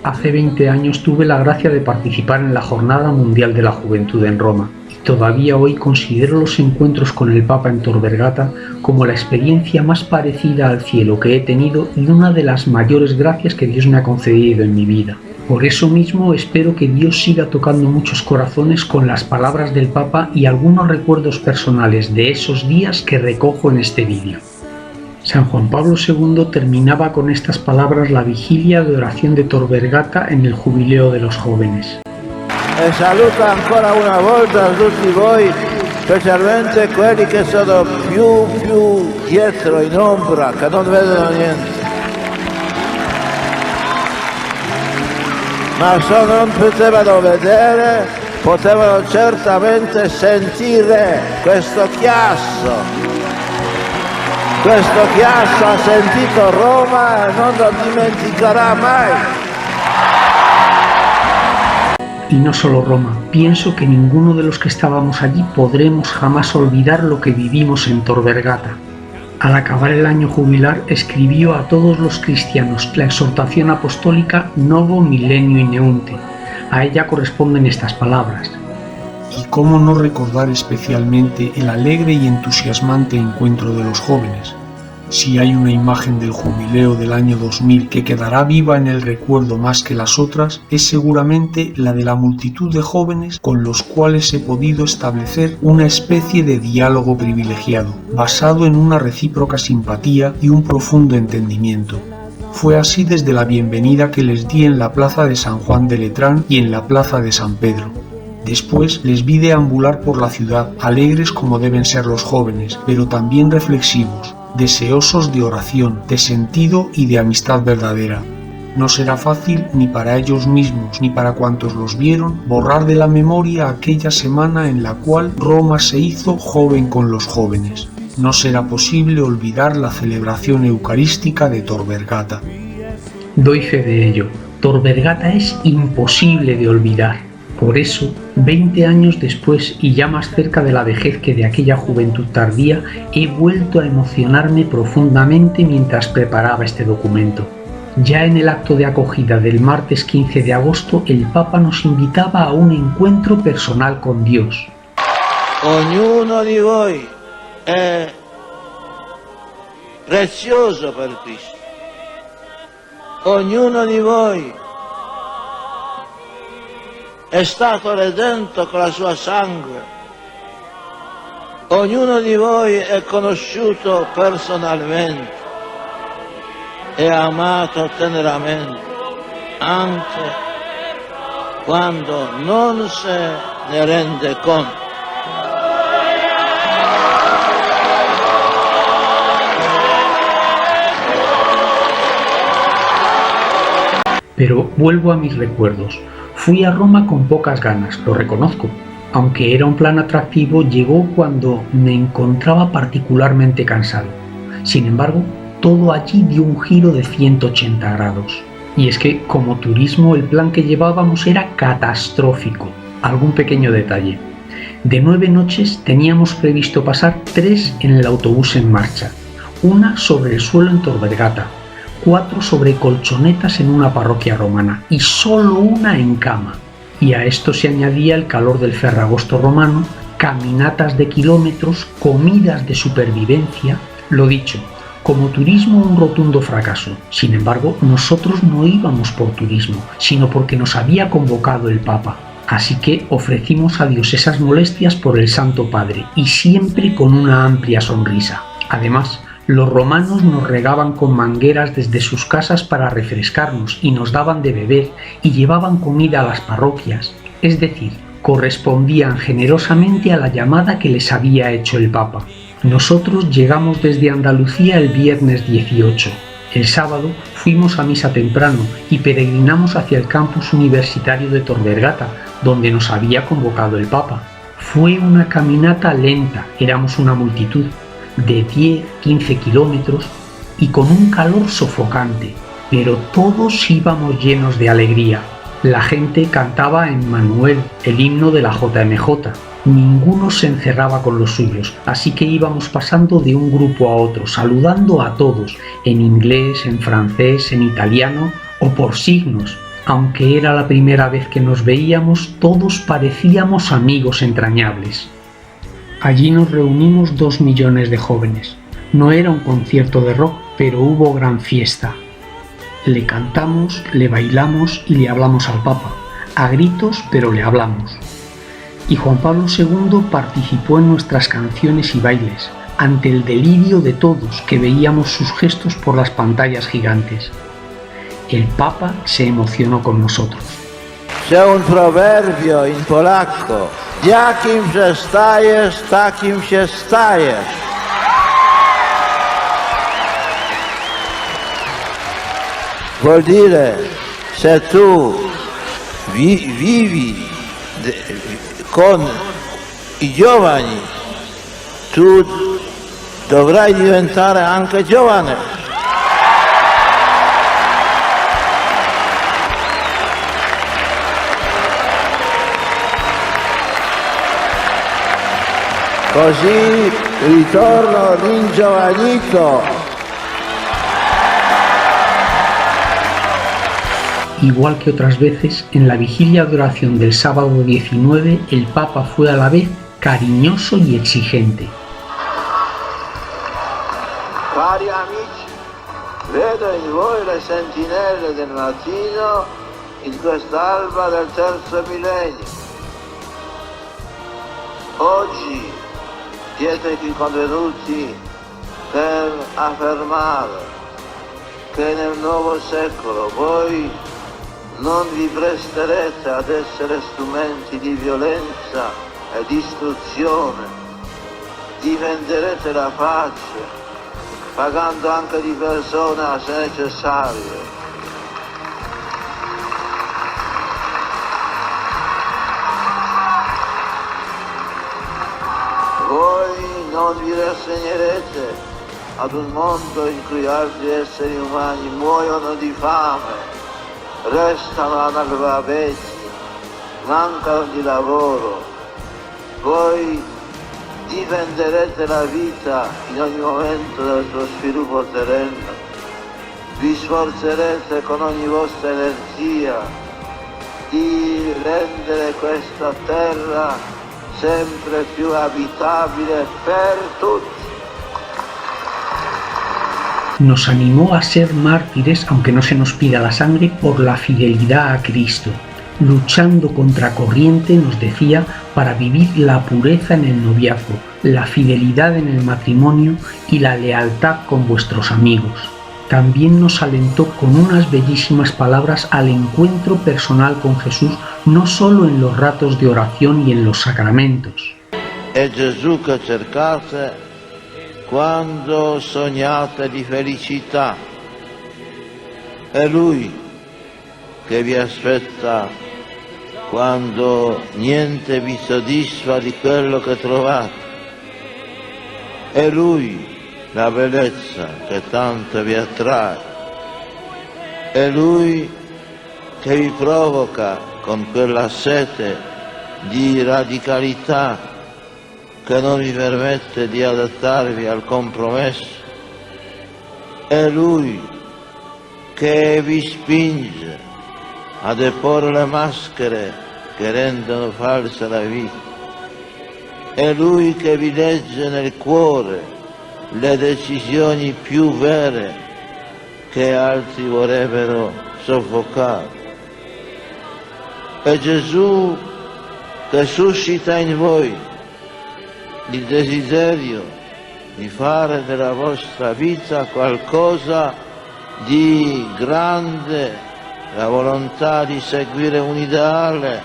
Hace 20 años tuve la gracia de participar en la Jornada Mundial de la Juventud en Roma y todavía hoy considero los encuentros con el Papa en Tor Vergata como la experiencia más parecida al cielo que he tenido y una de las mayores gracias que Dios me ha concedido en mi vida. Por eso mismo espero que Dios siga tocando muchos corazones con las palabras del Papa y algunos recuerdos personales de esos días que recojo en este vídeo. San Juan Pablo II terminaba con estas palabras la vigilia de oración de Tor Vergata en el Jubileo de los Jóvenes. E saluto ancora una volta a tutti voi, specialmente quelli che sono più dietro in ombra, che non vedono niente. Ma se non potevano vedere, potevano certamente sentire questo chiasso. Questo chiasso ha sentito Roma e non lo dimenticherà mai. Y no solo Roma, pienso que ninguno de los que estábamos allí podremos jamás olvidar lo que vivimos en Tor Vergata. Al acabar el año jubilar escribió a todos los cristianos la exhortación apostólica Novo Millennio Ineunte. A ella corresponden estas palabras. Y cómo no recordar especialmente el alegre y entusiasmante encuentro de los jóvenes. Si hay una imagen del jubileo del año 2000 que quedará viva en el recuerdo más que las otras, es seguramente la de la multitud de jóvenes con los cuales he podido establecer una especie de diálogo privilegiado, basado en una recíproca simpatía y un profundo entendimiento. Fue así desde la bienvenida que les di en la plaza de San Juan de Letrán y en la plaza de San Pedro. Después les vi deambular por la ciudad, alegres como deben ser los jóvenes, pero también reflexivos, deseosos de oración, de sentido y de amistad verdadera. No será fácil ni para ellos mismos ni para cuantos los vieron borrar de la memoria aquella semana en la cual Roma se hizo joven con los jóvenes. No será posible olvidar la celebración eucarística de Tor Vergata. Doy fe de ello. Tor Vergata es imposible de olvidar. Por eso, 20 años después y ya más cerca de la vejez que de aquella juventud tardía, he vuelto a emocionarme profundamente mientras preparaba este documento. Ya en el acto de acogida del martes 15 de agosto, el Papa nos invitaba a un encuentro personal con Dios. Ognuno di voi è prezioso per Cristo. Ognuno di voi è stato redento con la sua sangue. Ognuno di voi è conosciuto personalmente e amato teneramente, anche quando non se ne rende conto. Pero vuelvo a mis recuerdos. Fui a Roma con pocas ganas, lo reconozco. Aunque era un plan atractivo, llegó cuando me encontraba particularmente cansado. Sin embargo, todo allí dio un giro de 180 grados. Y es que, como turismo, el plan que llevábamos era catastrófico. Algún pequeño detalle. De 9 noches teníamos previsto pasar 3 en el autobús en marcha. Una sobre el suelo en Tor Vergata, 4 sobre colchonetas en una parroquia romana y solo una en cama. Y a esto se añadía el calor del Ferragosto romano, caminatas de kilómetros, comidas de supervivencia. Lo dicho, como turismo un rotundo fracaso. Sin embargo, nosotros no íbamos por turismo, sino porque nos había convocado el Papa. Así que ofrecimos a Dios esas molestias por el Santo Padre y siempre con una amplia sonrisa. Además, los romanos nos regaban con mangueras desde sus casas para refrescarnos y nos daban de beber y llevaban comida a las parroquias, es decir, correspondían generosamente a la llamada que les había hecho el Papa. Nosotros llegamos desde Andalucía el viernes 18. El sábado fuimos a misa temprano y peregrinamos hacia el campus universitario de Tor Vergata, donde nos había convocado el Papa. Fue una caminata lenta, éramos una multitud, de 10-15 kilómetros y con un calor sofocante, pero todos íbamos llenos de alegría. La gente cantaba en Manuel, el himno de la JMJ. Ninguno se encerraba con los suyos, así que íbamos pasando de un grupo a otro, saludando a todos, en inglés, en francés, en italiano o por signos. Aunque era la primera vez que nos veíamos, todos parecíamos amigos entrañables. Allí nos reunimos 2 millones de jóvenes. No era un concierto de rock, pero hubo gran fiesta. Le cantamos, le bailamos y le hablamos al Papa. A gritos, pero le hablamos. Y Juan Pablo II participó en nuestras canciones y bailes, ante el delirio de todos que veíamos sus gestos por las pantallas gigantes. El Papa se emocionó con nosotros. C'è un proverbio in polacco: jakim przestajesz, takim się stajesz. Vuol dire, se tu vivi con i giovani, tu dovrai diventare anche giovane. Così ritorno ringiovanito. Igual que otras veces, en la vigilia de oración del sábado 19, el Papa fue a la vez cariñoso y exigente. Cari amici, vedo in voi le sentinelle del mattino in quest'alba del terzo millennio. Oggi siete qui convenuti per affermare che nel nuovo secolo voi non vi presterete ad essere strumenti di violenza e distruzione, difenderete la pace, pagando anche di persona se necessario. Voi non vi rassegnerete ad un mondo in cui altri esseri umani muoiono di fame, restano analfabeti, mancano di lavoro. Voi difenderete la vita in ogni momento del suo sviluppo terreno, vi sforzerete con ogni vostra energia di rendere questa terra sempre più abitabile per tutti. Nos animó a ser mártires, aunque no se nos pida la sangre, por la fidelidad a Cristo. Luchando contra corriente, nos decía, para vivir la pureza en el noviazgo, la fidelidad en el matrimonio y la lealtad con vuestros amigos. También nos alentó con unas bellísimas palabras al encuentro personal con Jesús, no solo en los ratos de oración y en los sacramentos. È Gesù che cercate quando sognate di felicità. È Lui che vi aspetta quando niente vi soddisfa di quello che trovate. È Lui la bellezza che tanto vi attrae. È Lui che vi provoca con quella sete di radicalità che non vi permette di adattarvi al compromesso. È Lui che vi spinge a deporre le maschere che rendono falsa la vita. È Lui che vi legge nel cuore le decisioni più vere che altri vorrebbero soffocare. È Gesù che suscita in voi il desiderio di fare della vostra vita qualcosa di grande, la volontà di seguire un ideale,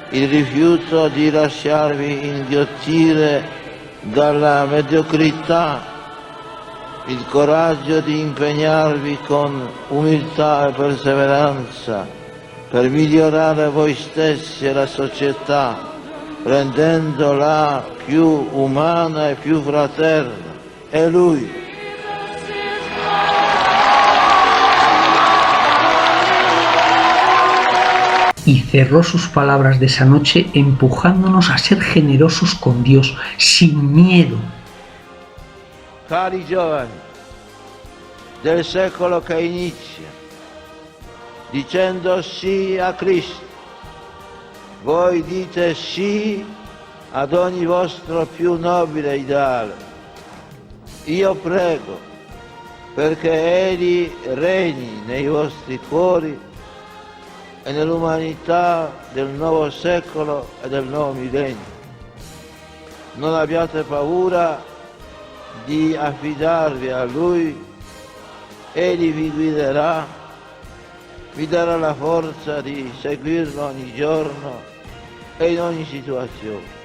il rifiuto di lasciarvi inghiottire dalla mediocrità, il coraggio di impegnarvi con umiltà e perseveranza per migliorare voi stessi e la società, rendendola più umana e più fraterna. È Lui. y cerró sus palabras de esa noche empujándonos a ser generosos con Dios, sin miedo. Cari giovani del secolo che inizia, dicendo sì a Cristo, voi dite sì ad ogni vostro più nobile ideale. Io prego perché Egli regni nei vostri cuori e nell'umanità del nuovo secolo e del nuovo millennio. Non abbiate paura di affidarvi a Lui, Egli vi guiderà, vi darà la forza di seguirlo ogni giorno e in ogni situazione.